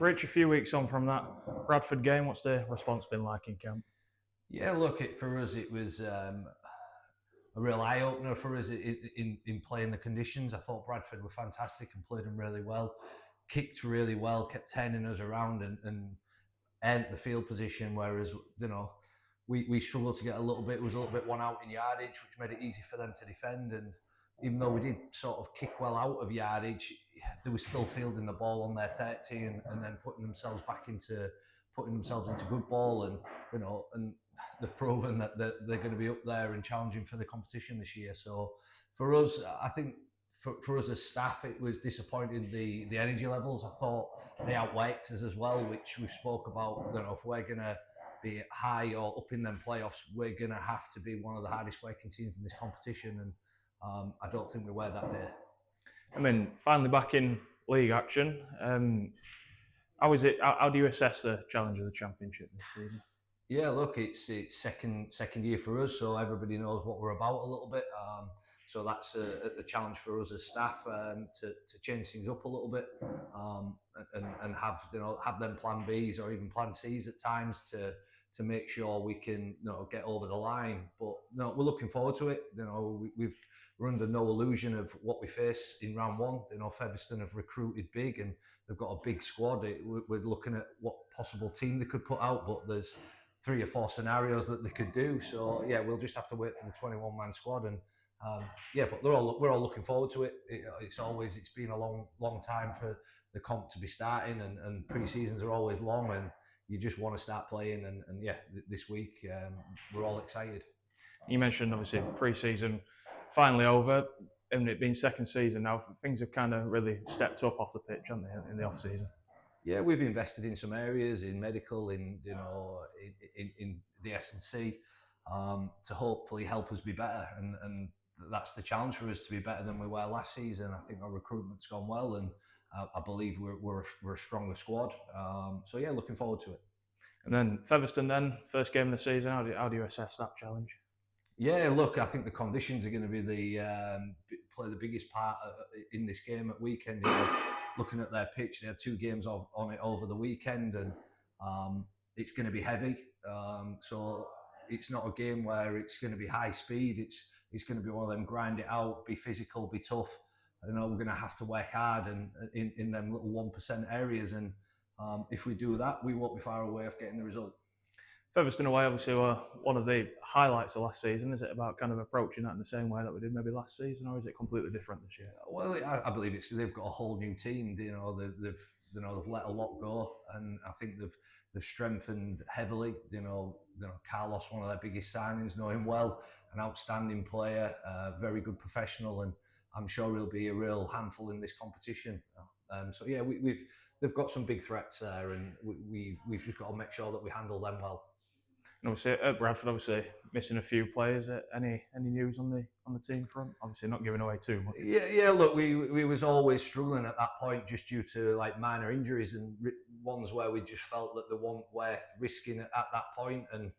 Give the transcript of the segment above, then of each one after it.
Rich, a few weeks on from that Bradford game, what's the response been like in camp? Yeah, look, for us, it was a real eye opener for us in playing the conditions. I thought Bradford were fantastic and played them really well, kicked really well, kept turning us around and earned the field position. Whereas we struggled to get a little bit. It was a little bit one out in yardage, which made it easy for them to defend. And even though we did sort of kick well out of yardage, they were still fielding the ball on their 30 and then putting themselves into good ball. And they've proven that they're going to be up there and challenging for the competition this year. So for us, I think for us as staff, it was disappointing the energy levels. I thought they outworked us as well, which we spoke about. If we're going to be high or up in them playoffs, we're going to have to be one of the hardest working teams in this competition. And I don't think we were that day. I mean, finally back in league action. How is it? How do you assess the challenge of the championship this season? Yeah, look, it's second year for us, so everybody knows what we're about a little bit. So that's the challenge for us as staff to change things up a little bit and have them plan Bs or even plan Cs at times to make sure we can get over the line. But we're looking forward to it. We're under no illusion of what we face in round one. Featherstone have recruited big and they've got a big squad. We're looking at what possible team they could put out, but there's 3 or 4 scenarios that they could do. So yeah, we'll just have to wait for the 21-man squad. And but we're all looking forward to it. It's been a long time for the comp to be starting, and pre-seasons are always long, and you just want to start playing. And this week we're all excited. You mentioned obviously pre-season finally over, and it being second season now, things have kind of really stepped up off the pitch, haven't they, in the off season? Yeah, we've invested in some areas, in medical, in the S&C, to hopefully help us be better. And that's the challenge for us, to be better than we were last season. I think our recruitment's gone well, and I believe we're a stronger squad. So yeah, looking forward to it. And then Featherstone, then first game of the season. How do you assess that challenge? Yeah, look, I think the conditions are going to be play the biggest part in this game at weekend. Looking at their pitch, they had 2 games on it over the weekend, and it's going to be heavy. So it's not a game where it's going to be high speed. It's going to be one of them grind it out, be physical, be tough. We're going to have to work hard and in them little 1% areas. And if we do that, we won't be far away of getting the result. Featherstone away, obviously, were one of the highlights of last season. Is it about kind of approaching that in the same way that we did maybe last season, or is it completely different this year? Well, I believe they've got a whole new team. They've let a lot go, and I think they've strengthened heavily. Carlos, one of their biggest signings, know him well, an outstanding player, very good professional, and I'm sure he'll be a real handful in this competition. So yeah, they've got some big threats there, and we've just got to make sure that we handle them well. And obviously at Bradford, obviously missing a few players. Any news on the team front? Obviously not giving away too much. Yeah. Look, we was always struggling at that point just due to like minor injuries and ones where we just felt that they weren't worth risking at that point. And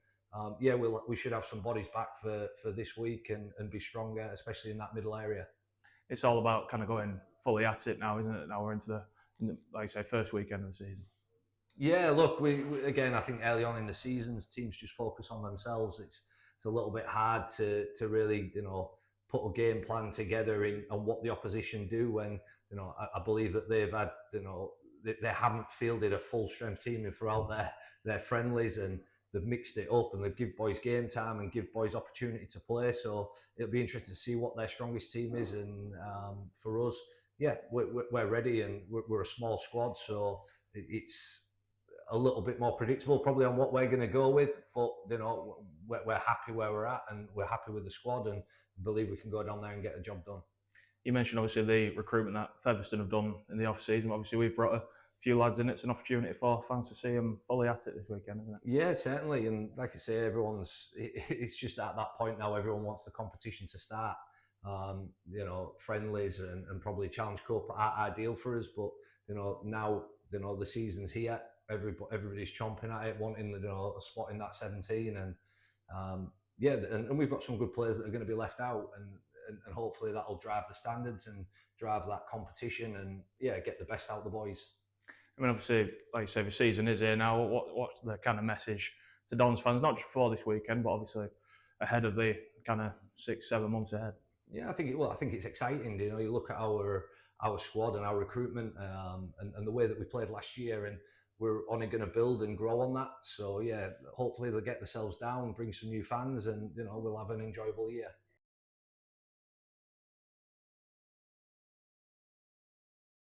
we should have some bodies back for this week and be stronger, especially in that middle area. It's all about kind of going fully at it now, isn't it? Now we're into the like I say, first weekend of the season. Yeah, look, we again, I think early on in the seasons, teams just focus on themselves. It's a little bit hard to really, put a game plan together on what the opposition do when, I believe that they've had, they haven't fielded a full strength team throughout their friendlies, and they've mixed it up and they've give boys game time and give boys opportunity to play. So it'll be interesting to see what their strongest team is. And for us, yeah, we're ready, and we're a small squad, so it's a little bit more predictable probably on what we're going to go with, but we're happy where we're at, and we're happy with the squad, and believe we can go down there and get the job done. You mentioned obviously the recruitment that Featherstone have done in the off season. Obviously we've brought a few lads in. It's an opportunity for fans to see them fully at it this weekend, isn't it? Yeah, certainly. And like I say, it's just at that point now, everyone wants the competition to start. Friendlies and probably Challenge Cup are ideal for us, but now the season's here. Everybody's chomping at it, wanting a spot in that 17, and we've got some good players that are going to be left out, and hopefully that'll drive the standards and drive that competition, and get the best out of the boys. I mean, obviously, like you say, the season is here now. What's the kind of message to Don's fans, not just for this weekend, but obviously ahead of the kind of 6, 7 months ahead? Yeah, I think it's exciting. You know, you look at our squad and our recruitment, and the way that we played last year, and we're only going to build and grow on that. So yeah, hopefully they'll get themselves down, bring some new fans, and you know we'll have an enjoyable year.